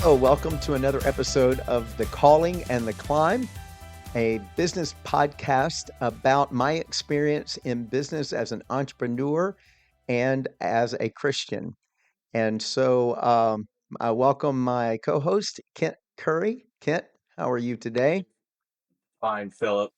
Oh, welcome to another episode of The Calling and the Climb, a business podcast about my experience in business as an entrepreneur and as a Christian. I welcome my co host, Kent Curry. Kent, how are you today? Fine, Philip.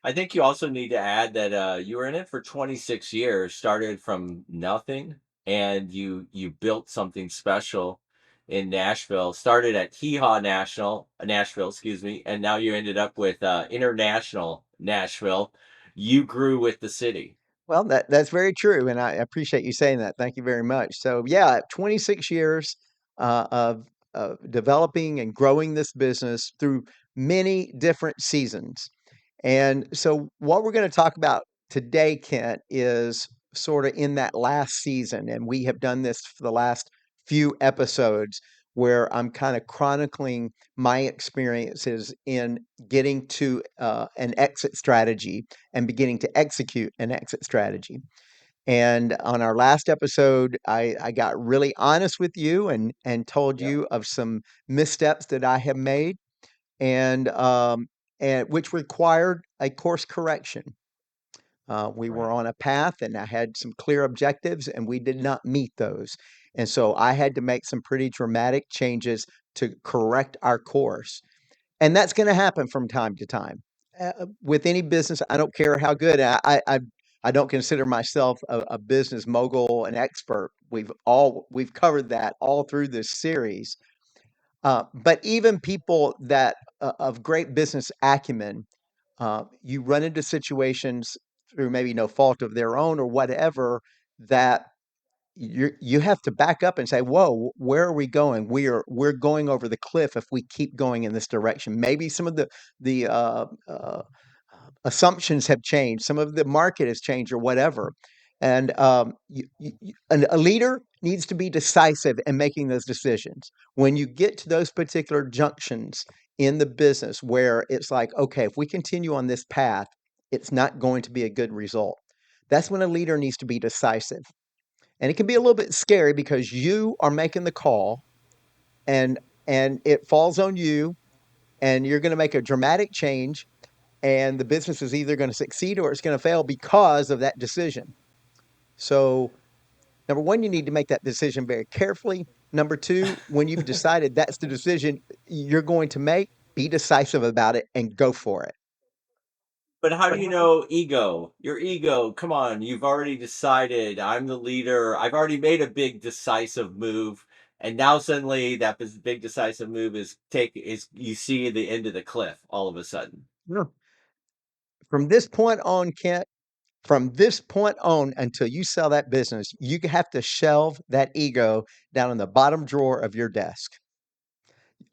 I think you also need to add that you were in it for 26 years, started from nothing, and you built something special in Nashville. Started at Hee Haw Nashville, excuse me, and now you ended up with International Nashville. You grew with the city. Well, that's very true, and I appreciate you saying that. Thank you very much. So, yeah, 26 years of developing and growing this business through many different seasons. And so, what we're going to talk about today, Kent, is sort of in that last season. And we have done this for the last few episodes where I'm kind of chronicling my experiences in getting to an exit strategy and beginning to execute an exit strategy. And on our last episode, I got really honest with you and told Yeah, you of some missteps that I have made and which required a course correction. We were right. on a path and I had some clear objectives and we did not meet those. And so I had to make some pretty dramatic changes to correct our course. And that's going to happen from time to time. With any business, I don't care how good I don't consider myself a business mogul, an expert. We've covered that all through this series. But even people that of great business acumen, you run into situations through maybe no fault of their own or whatever that you have to back up and say, "Whoa, where are we going? We're going over the cliff if we keep going in this direction." Maybe some of the assumptions have changed, some of the market has changed, or whatever. And a leader needs to be decisive in making those decisions. When you get to those particular junctions in the business where it's like, okay, if we continue on this path, it's not going to be a good result. That's when a leader needs to be decisive. And it can be a little bit scary because you are making the call and and it falls on you and you're going to make a dramatic change and the business is either going to succeed or it's going to fail because of that decision. So, number 1, you need to make that decision very carefully. Number 2, when you've decided that's the decision you're going to make, be decisive about it and go for it. But how do you know ego? Your ego, come on, you've already decided I'm the leader. I've already made a big decisive move. And now suddenly that big decisive move is you see the end of the cliff all of a sudden. Yeah. From this point on, Kent, from this point on until you sell that business, you have to shelve that ego down in the bottom drawer of your desk.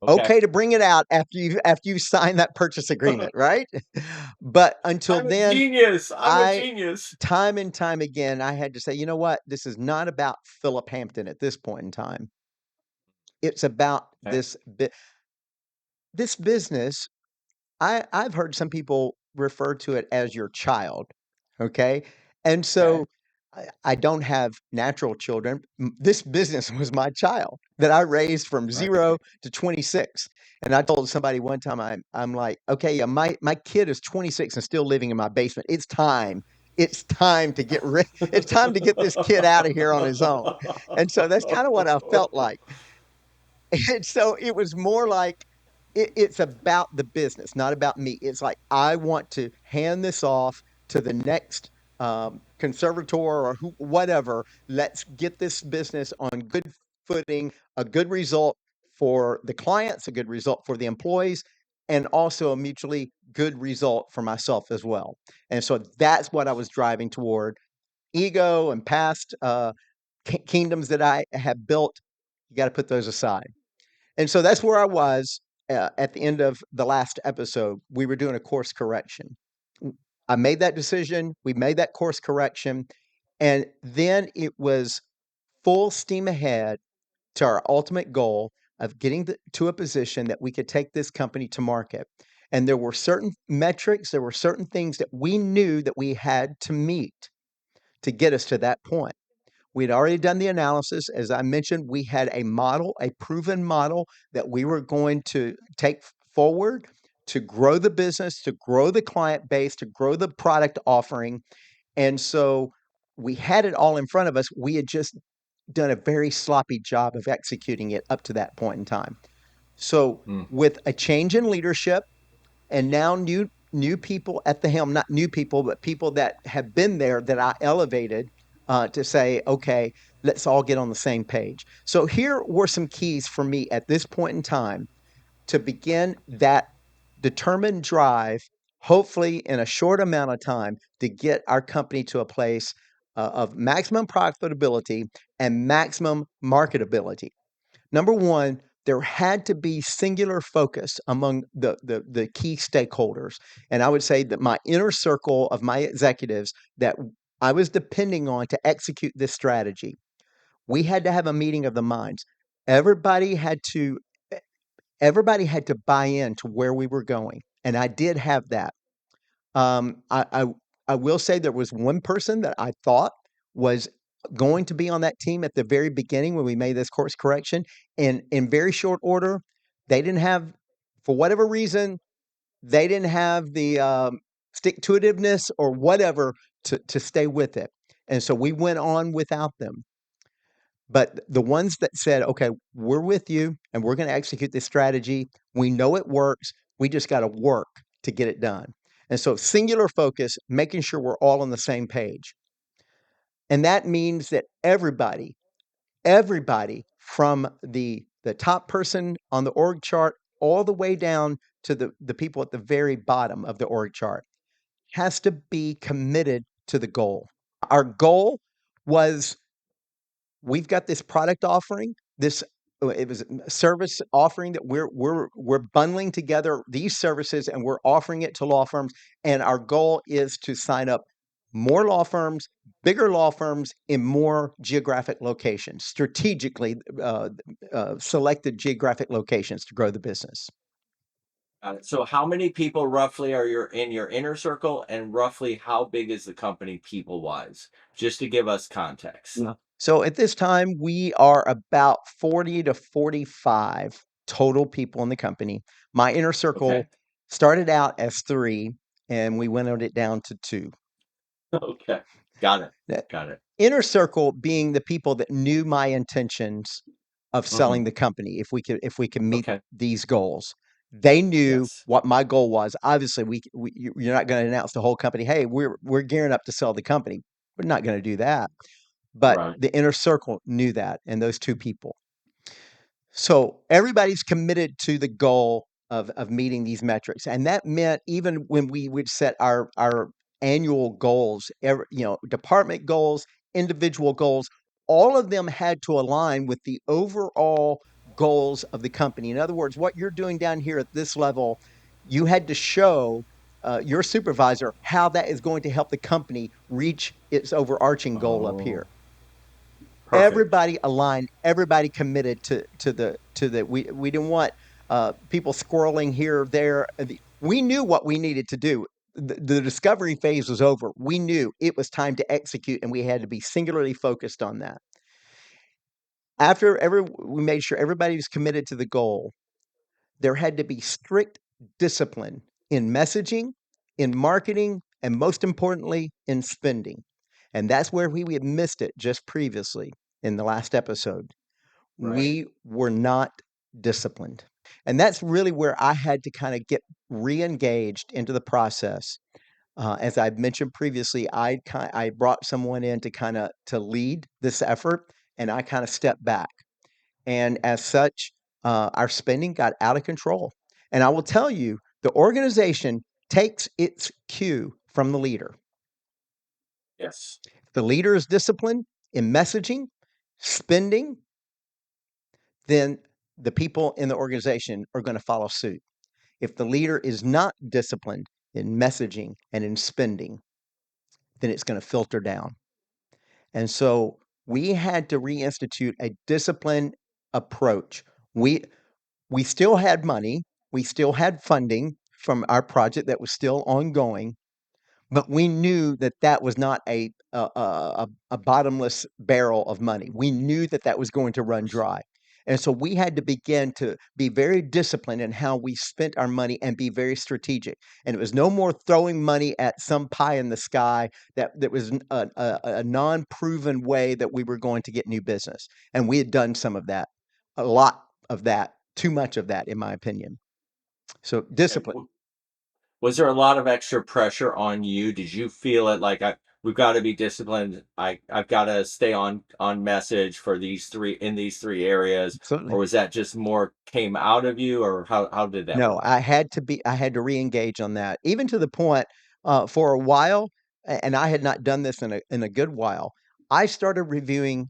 Okay. Okay to bring it out after you sign that purchase agreement, right? But until I'm a then, genius. I'm a I genius. time and time again, I had to say, you know what? This is not about Phillip Hampton at this point in time. It's about Okay. this business. I've heard some people refer to it as your child. Okay. And Okay. so I don't have natural children. This business was my child that I raised from Right. 0 to 26. And I told somebody one time, I'm like, okay, yeah, my kid is 26 and still living in my basement. It's time. It's time to get rid. It's time to get this kid out of here on his own. And so that's kind of what I felt like. And so it was more like it's about the business, not about me. It's like I want to hand this off to the next conservator or whatever. Let's get this business on good footing, a good result for the clients, a good result for the employees, and also a mutually good result for myself as well. And so that's what I was driving toward. Ego and past kingdoms that I have built, you got to put those aside. And so that's where I was at the end of the last episode. We were doing a course correction. I made that decision. We made that course correction. And then it was full steam ahead to our ultimate goal of getting to a position that we could take this company to market. And there were certain metrics, there were certain things that we knew that we had to meet to get us to that point. We'd already done the analysis. As I mentioned, we had a model, a proven model that we were going to take forward to grow the business, to grow the client base, to grow the product offering. And so we had it all in front of us. We had just done a very sloppy job of executing it up to that point in time. So, Mm. with a change in leadership and now new people at the helm, not new people, but people that have been there that I elevated to say, okay, let's all get on the same page. So, here were some keys for me at this point in time to begin that determined drive, hopefully in a short amount of time, to get our company to a place of maximum profitability and maximum marketability. Number one, there had to be singular focus among the key stakeholders. And I would say that my inner circle of my executives that I was depending on to execute this strategy, we had to have a meeting of the minds. Everybody had to everybody had to buy in to where we were going, and I did have that. Um, I, I I will say there was one person that I thought was going to be on that team at the very beginning when we made this course correction, and in very short order, they didn't have, for whatever reason, they didn't have the stick to itiveness or whatever to stay with it, and so we went on without them. But the ones that said, okay, we're with you and we're going to execute this strategy, we know it works. We just got to work to get it done. And so, singular focus, making sure we're all on the same page. And that means that everybody from the top person on the org chart all the way down to the people at the very bottom of the org chart has to be committed to the goal. Our goal was we've got this product offering, this it was a service offering that we're bundling together these services and we're offering it to law firms. And our goal is to sign up more law firms, bigger law firms in more geographic locations, strategically selected geographic locations to grow the business. Got it. So how many people roughly are in your inner circle, and roughly how big is the company people wise? Just to give us context. Yeah. So at this time, we are about 40 to 45 total people in the company. My inner circle Okay. started out as three, and we winnowed it down to two. Okay. Got it. The Got it. inner circle being the people that knew my intentions of Hmm. selling the company if we could meet Okay. these goals. They knew Yes. what my goal was. Obviously, you're not going to announce the whole company, hey, we're gearing up to sell the company. We're not going to do that. But Right. the inner circle knew that, and those two people. So everybody's committed to the goal of meeting these metrics, and that meant even when we would set our annual goals, department goals, individual goals, all of them had to align with the overall goals of the company. In other words, what you're doing down here at this level, you had to show your supervisor how that is going to help the company reach its overarching goal up here. Oh, perfect. Everybody aligned, everybody committed to the we didn't want people squirreling here or there. We knew what we needed to do. The discovery phase was over. We knew it was time to execute, and we had to be singularly focused on that. After we made sure everybody was committed to the goal, there had to be strict discipline in messaging, in marketing, and most importantly, in spending. And that's where we had missed it just previously in the last episode. Right. We were not disciplined. And that's really where I had to kind of get re-engaged into the process. As I've mentioned previously, I brought someone in to kind of to lead this effort, and I kind of stepped back. And as such, our spending got out of control. And I will tell you, the organization takes its cue from the leader. Yes. If the leader is disciplined in messaging, spending, then the people in the organization are going to follow suit. If the leader is not disciplined in messaging and in spending, then it's going to filter down. And so we had to reinstitute a disciplined approach. We we still had money, we still had funding from our project that was still ongoing, but we knew that that was not a bottomless barrel of money. We knew that that was going to run dry. And so we had to begin to be very disciplined in how we spent our money and be very strategic. And it was no more throwing money at some pie in the sky that was a non-proven way that we were going to get new business. And we had done some of that, a lot of that, too much of that, in my opinion. So And discipline. was there a lot of extra pressure on you? Did you feel it like we've got to be disciplined. I've got to stay on message for these three areas, or Absolutely. was that just more came out of you, or how did that No, work? I had to re-engage on that, even to the point, for a while, and I had not done this in a good while. I started reviewing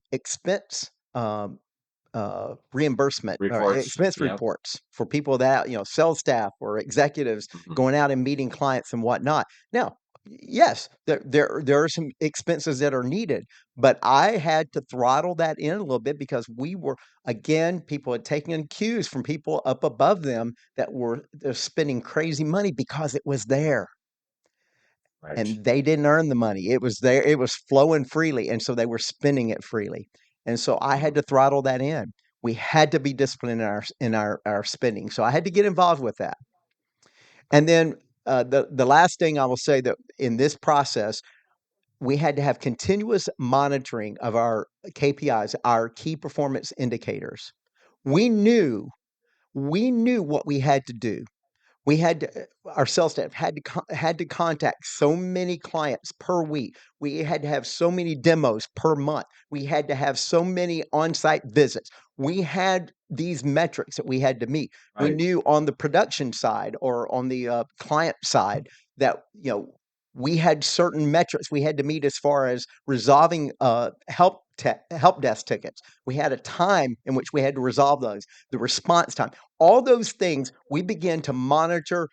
reimbursement or Reports, expense yeah. reports for people that, sales staff or executives Mhm. going out and meeting clients and whatnot. Now, yes, there are some expenses that are needed, but I had to throttle that in a little bit because we were, again, people had taken cues from people up above them that they're spending crazy money because it was there Right. and they didn't earn the money. It was there, it was flowing freely, and so they were spending it freely. And so I had Mhm. to throttle that in. We had to be disciplined in our spending. So I had to get involved with that. And then the last thing I will say that in this process, we had to have continuous monitoring of our KPIs, our key performance indicators. We knew we knew what we had to do. We had to, our sales staff had to contact so many clients per week. We had to have so many demos per month. We had to have so many on-site visits. We had these metrics that we had to meet. We Right. knew on the production side or on the client side that we had certain metrics we had to meet as far as resolving help desk tickets. We had a time in which we had to resolve those. The response time, all those things we begin to monitor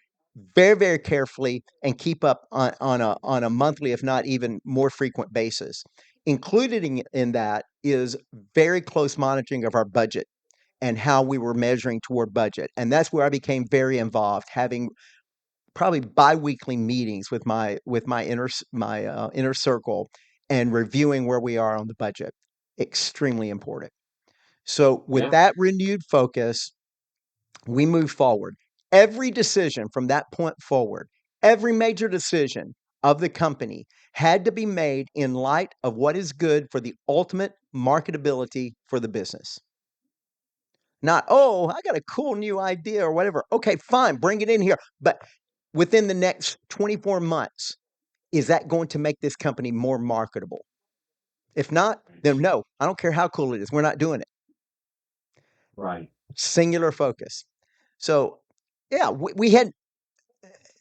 very, very carefully and keep up on a monthly, if not even more frequent basis. Included in that is very close monitoring of our budget and how we were measuring toward budget. And that's where I became very involved, having probably biweekly meetings with my inner circle and reviewing where we are on the budget. Extremely important. So with Yeah. that renewed focus, we move forward. Every decision from that point forward, every major decision of the company had to be made in light of what is good for the ultimate marketability for the business. Not, oh, I got a cool new idea or whatever. Okay, fine, bring it in here. But within the next 24 months, is that going to make this company more marketable? If not, then Right. no, I don't care how cool it is. We're not doing it. Right. Singular focus. So, yeah, we had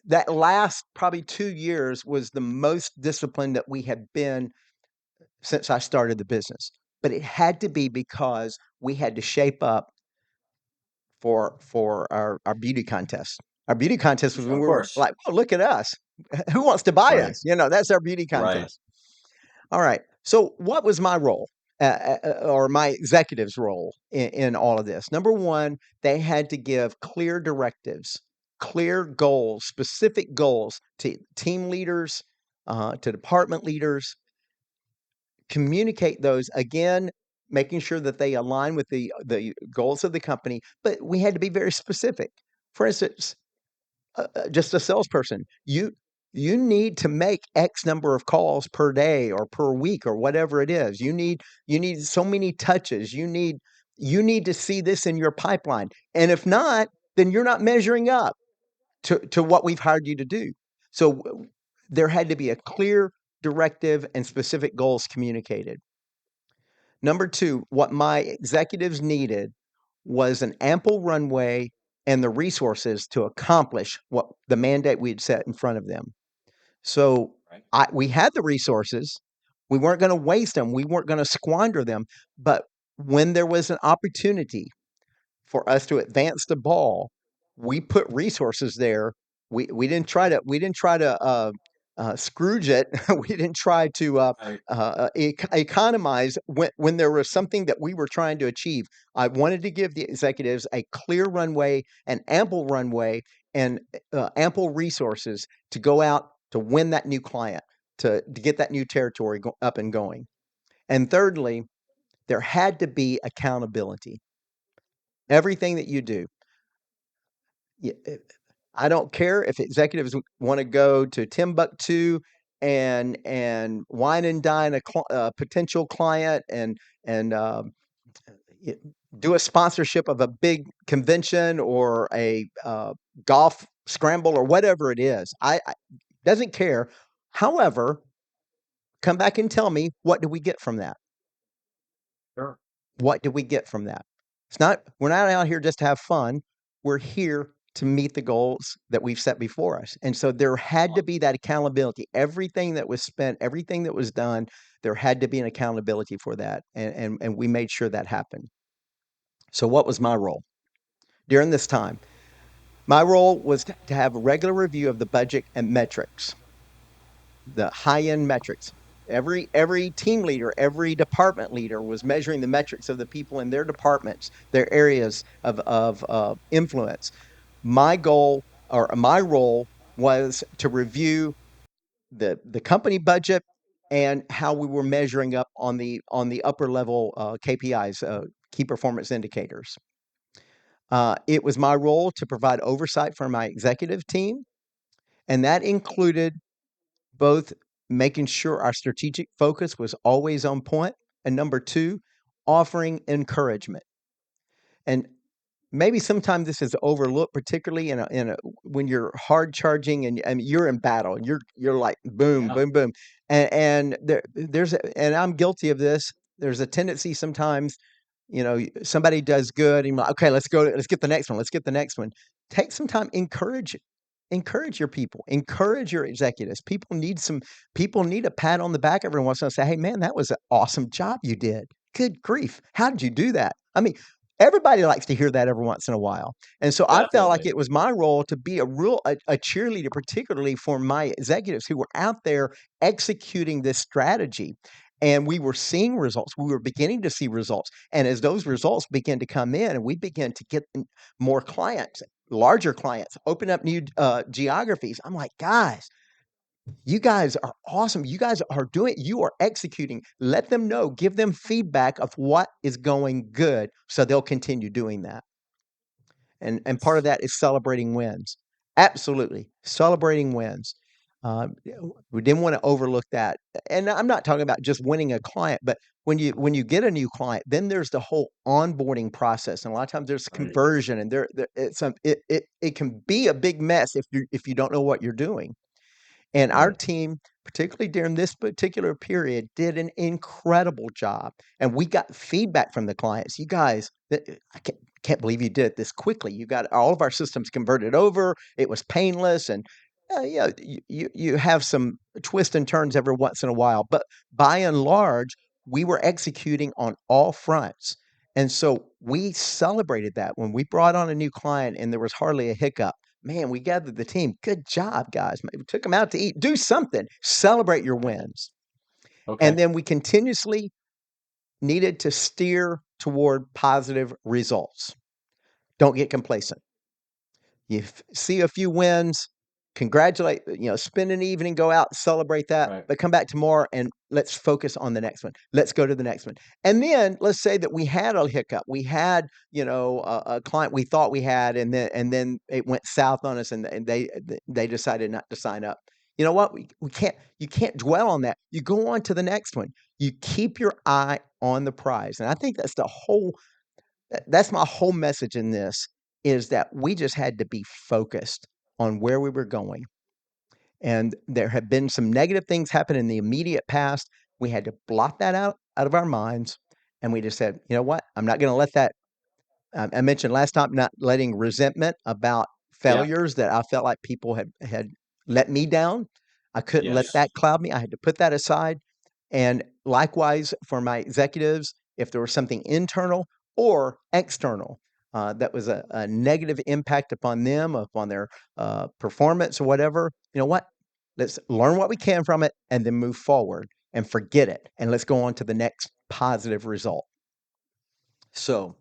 that last probably 2 years was the most disciplined that we have been since I started the business. But it had to be because we had to shape up for our beauty contest. Our beauty contest was when Of we were course. like, "Oh, look at us. Who wants to buy Right. us?" That's our beauty Right. contest. All right. So, what was my role, or my executive's role in all of this? Number one, they had to give clear directives, clear goals, specific goals to team leaders, to department leaders. Communicate those again, making sure that they align with the goals of the company. But we had to be very specific. For instance, just a salesperson, you need to make X number of calls per day or per week or whatever it is. You need so many touches. You need to see this in your pipeline. And if not, then you're not measuring up to what we've hired you to do. So there had to be a clear directive and specific goals communicated. Number two, what my executives needed was an ample runway and the resources to accomplish what the mandate we had set in front of them. So Right. we had the resources. We weren't going to waste them. We weren't going to squander them. But when there was an opportunity for us to advance the ball, we put resources there. We didn't try to Scrooge it. We didn't try to Right. economize when there was something that we were trying to achieve. I wanted to give the executives a clear runway, an ample runway, and ample resources to go out to win that new client, to get that new territory up and going. And thirdly, there had to be accountability. Everything that you do, I don't care if executives want to go to Timbuktu and wine and dine a potential client and y- do a sponsorship of a big convention or a golf scramble or whatever it is. I doesn't care. However, come back and tell me, what do we get from that? Sure. What do we get from that? We're not out here just to have fun. We're here to meet the goals that we've set before us. And so there had to be that accountability. Everything that was spent, everything that was done, there had to be an accountability for that. And we made sure that happened. So what was my role during this time? My role was to have a regular review of the budget and metrics, the high-end metrics. Every team leader, every department leader was measuring the metrics of the people in their departments, their areas of influence. My goal or my role was to review the company budget and how we were measuring up on the upper level KPIs, key performance indicators. It was my role to provide oversight for my executive team, and that included both making sure our strategic focus was always on point, and number two, offering encouragement. And maybe sometimes this is overlooked, particularly when you're hard charging and you're in battle. You're like boom, Yeah. boom, boom, and and I'm guilty of this. There's a tendency sometimes, somebody does good, and you're like, okay, let's go, let's get the next one, let's get the next one. Take some time, encourage your people, encourage your executives. People need a pat on the back every once in a while. Say, hey man, that was an awesome job you did. Good grief, how did you do that? I mean, everybody likes to hear that every once in a while. And so I felt like Definitely. it was my role to be a cheerleader, particularly for my executives who were out there executing this strategy. And we were seeing results. We were beginning to see results. And as those results began to come in and we began to get more clients, larger clients, open up new geographies, I'm like, guys, you guys are awesome. You guys are you are executing. Let them know, give them feedback of what is going good so they'll continue doing that. And part of that is celebrating wins. Absolutely. Celebrating wins. We didn't want to overlook that. And I'm not talking about just winning a client, but when you get a new client, then there's the whole onboarding process. And a lot of times there's Right. conversion and it can be a big mess if you don't know what you're doing. And our Right. team, particularly during this particular period, did an incredible job. And we got feedback from the clients. You guys, I can't believe you did it this quickly. You got all of our systems converted over. It was painless. And yeah, you have some twists and turns every once in a while. But by and large, we were executing on all fronts. And so we celebrated that when we brought on a new client and there was hardly a hiccup. Man, we gathered the team. Good job, guys. We took them out to eat. Do something. Celebrate your Right. wins. And Okay. then we continuously needed to steer toward positive results. Don't get complacent. You see a few wins, congratulate, spend an evening, go out, celebrate that, Right. but come back tomorrow and let's focus on the next one. Let's go to the next one. And then let's say that we had a hiccup. We had, a client we thought we had, and then it went south on us, and they decided not to sign up. You know what? We can't you can't dwell on that. You go on to the next one. You keep your eye on the prize. And I think that's my whole message in this, is that we just had to be focused on where we were going. And there have been some negative things happen in the immediate past. We had to blot that out of our minds. And we just said, you know what? I'm not going to let that. I mentioned last time not letting resentment about Yeah. failures that I felt like people had let me down. I couldn't let Yes. that cloud me. I had to put that aside. And likewise for my executives, if there was something internal or external that was a negative impact upon them, upon their performance or whatever, you know what? Let's learn what we can from it and then move forward and forget it. And let's go on to the next positive result. So,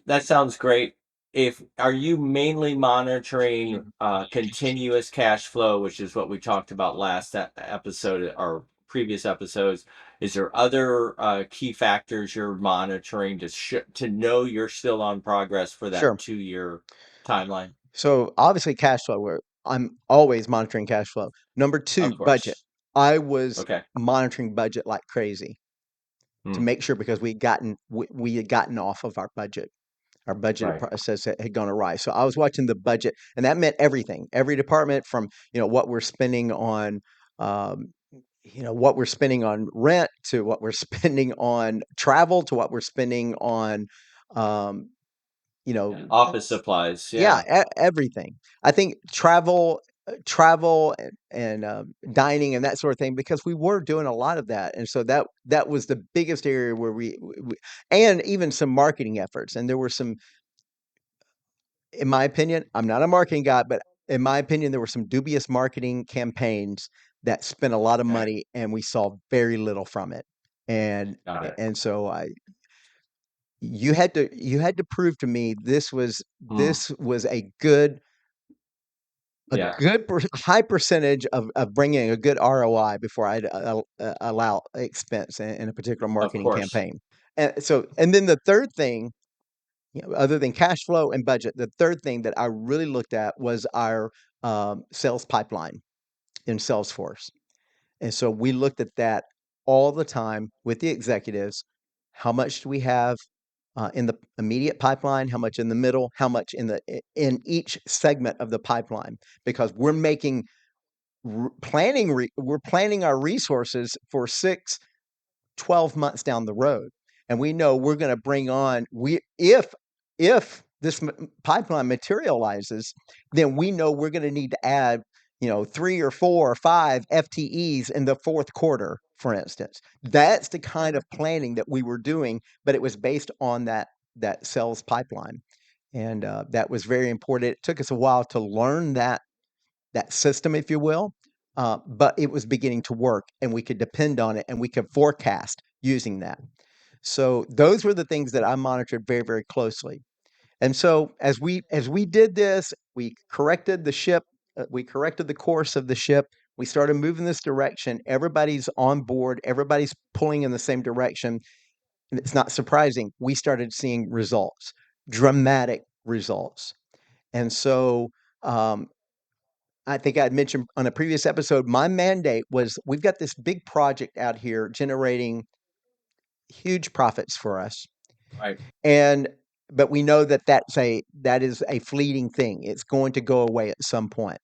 That sounds great. if are you mainly monitoring continuous cash flow, which is what we talked about last episode or previous episodes? Is there other key factors you're monitoring to know you're still on progress for that Sure. 2 year timeline? So obviously cash flow, I'm always monitoring cash flow. Number two, Of budget. course. I was Okay. monitoring budget like crazy to Hmm. make sure because we had gotten off of our budget. Our budget Right. process had gone awry. So I was watching the budget, and that meant everything, every department from what we're spending on, um, what we're spending on rent to what we're spending on travel to what we're spending on, um, you know, Yeah. Office supplies. yeah, Yeah. everything. I think travel and dining and that sort of thing because we were doing a lot of that, and so that was the biggest area where and even some marketing efforts, and there were some, in my opinion, I'm not a marketing guy, but in my opinion, there were some dubious marketing campaigns that spent a lot of Okay. money, and we saw very little from it. And Got it. and so you had to prove to me Hmm. this was a Yeah. good high percentage of bringing a good ROI before I'd allow expense in a particular Of marketing course. campaign. And then the third thing, other than cash flow and budget, the third thing that I really looked at was our sales pipeline in Salesforce. And so we looked at that all the time with the executives. How much do we have in the immediate pipeline? How much in the middle? How much in each segment of the pipeline? Because we're planning our resources for 12 months down the road. And we know we're going to bring on we if this pipeline materializes, then we know we're going to need to add, 3 or 4 or 5 FTEs in the fourth quarter, for instance. That's the kind of planning that we were doing, but it was based on that sales pipeline. And that was very important. It took us a while to learn that system, if you will. But it was beginning to work, and we could depend on it, and we could forecast using that. So those were the things that I monitored very, very closely. And so as we did this, we corrected the ship, we corrected the course of the ship. We started moving this direction. Everybody's on board. Everybody's pulling in the same direction. And it's not surprising. We started seeing results, dramatic results. And so um, I think I'd mentioned on a previous episode, my mandate was we've got this big project out here generating huge profits for us. Right. And but we know that is a fleeting thing. It's going to go away at some point.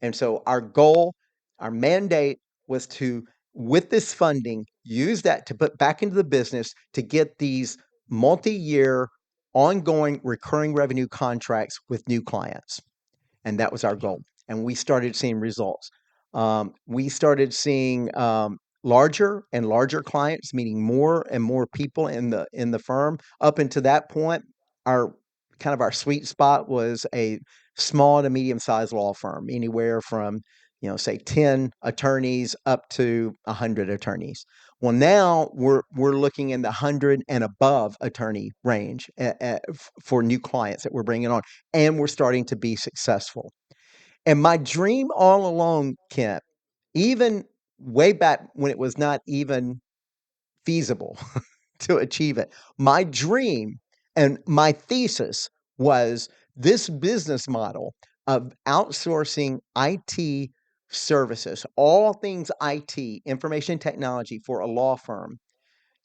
And so our goal, our mandate was to, with this funding, use that to put back into the business to get these multi-year ongoing recurring revenue contracts with new clients. And that was our goal. And we started seeing results. We started seeing larger and larger clients, meaning more and more people in the firm. Up until that point, our our sweet spot was a small to medium sized law firm, anywhere from say 10 attorneys up to 100 attorneys. Well, now we're looking in the 100 and above attorney range for new clients that we're bringing on, and we're starting to be successful. And my dream all along, Kent, even way back when it was not even feasible to achieve it, my dream and my thesis was this business model of outsourcing IT services, all things IT, information technology for a law firm.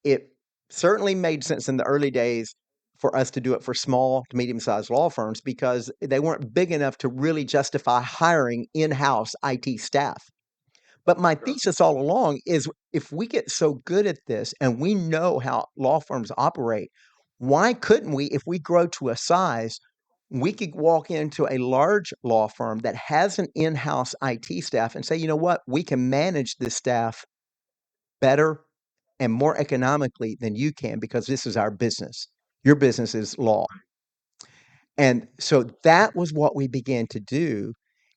It certainly made sense in the early days for us to do it for small to medium-sized law firms because they weren't big enough to really justify hiring in-house IT staff. But my Sure. thesis all along is if we get so good at this and we know how law firms operate, why couldn't we, if we grow to a size, we could walk into a large law firm that has an in-house IT staff and say, you know what, we can manage this staff better and more economically than you can because this is our business. Your business is law. And so that was what we began to do,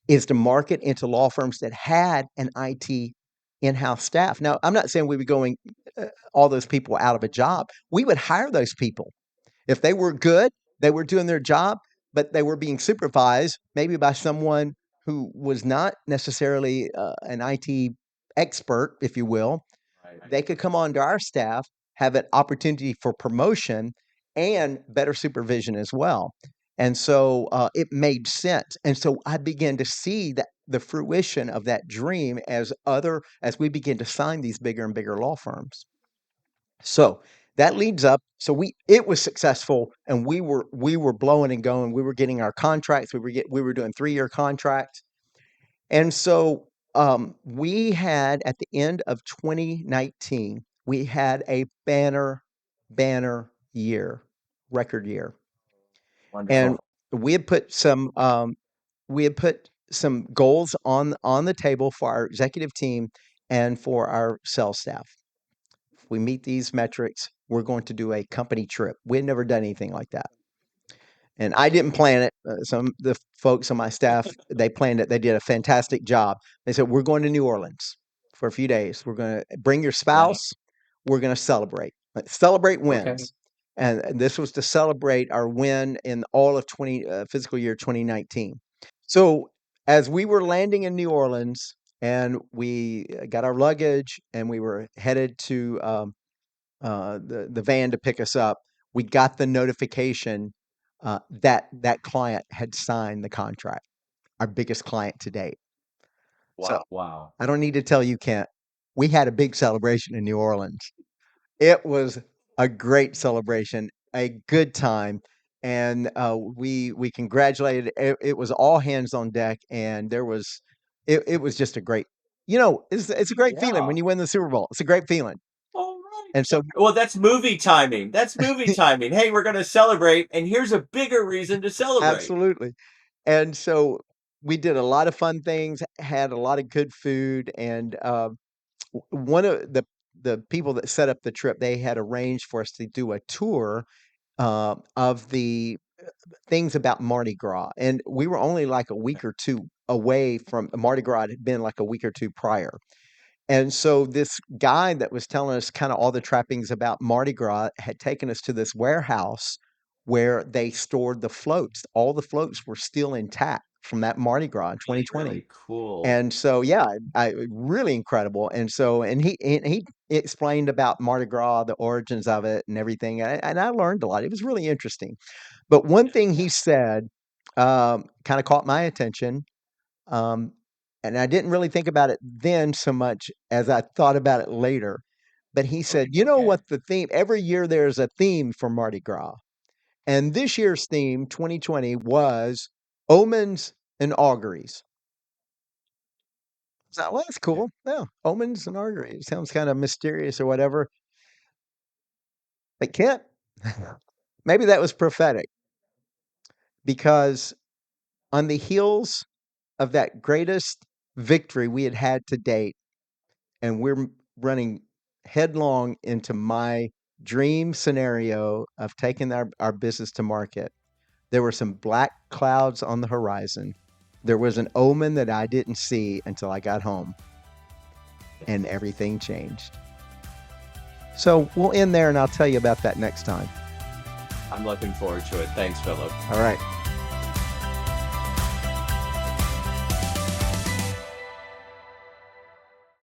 is to market into law firms that had an IT in-house staff. Now, I'm not saying we were going all those people out of a job. We would hire those people. If they were good, they were doing their job, but they were being supervised maybe by someone who was not necessarily an IT expert, if you will. Right. They could come onto our staff, have an opportunity for promotion and better supervision as well. And so it made sense. And so I began to see that the fruition of that dream as we begin to sign these bigger and bigger law firms. So that leads up. So it was successful, and we were blowing and going. We were getting our contracts. We were doing 3-year contracts, and so we had at the end of 2019, we had a banner year, record year, and Wonderful. we had put some goals on the table for our executive team and for our sales staff. If we meet these metrics, we're going to do a company trip. We had never done anything like that. And I didn't plan it. Some of the folks on my staff, they planned it. They did a fantastic job. They said, we're going to New Orleans for a few days. We're going to bring your Yeah. spouse. We're going to celebrate. Celebrate Okay. wins. And this was to celebrate our win in all of fiscal year 2019. So as we were landing in New Orleans and we got our luggage and we were headed to the van to pick us up, we got the notification that that client had signed the contract, our biggest client to date. So Wow. I don't need to tell you, Kent, we had a big celebration in New Orleans. It was a great celebration, a good time, and we congratulated. It was all hands on deck, and it was just a great. It's a great feeling Yeah. when you win the Super Bowl. It's a great feeling, All right. and so Well, that's movie timing. That's movie timing. Hey, we're going to celebrate, and here's a bigger reason to celebrate. absolutely. And so we did a lot of fun things, had a lot of good food, and one of the people that set up the trip, they had arranged for us to do a tour of the things about Mardi Gras, and we were only like a week or two away from Mardi Gras. It had been like a week or two prior. And so this guy that was telling us kind of all the trappings about Mardi Gras had taken us to this warehouse where they stored the floats. All the floats were still intact from that Mardi Gras in 2020. Really cool. And so, yeah, really incredible. And he explained about Mardi Gras, the origins of it, and everything. And I learned a lot. It was really interesting. But one thing he said kind of caught my attention. Um, and I didn't really think about it then so much as I thought about it later. But he said, you know Okay. what the theme, every year there's a theme for Mardi Gras. And this year's theme, 2020, was omens and auguries. So, well, that's Yeah. cool. Yeah, omens and auguries. Sounds kind of mysterious or whatever. But Kent, maybe that was prophetic because on the heels of that greatest victory we had had to date, and we're running headlong into my dream scenario of taking our business to market. There were some black clouds on the horizon. There was an omen that I didn't see until I got home, and everything changed. So we'll end there, and I'll tell you about that next time. I'm looking forward to it. Thanks, Philip. All right.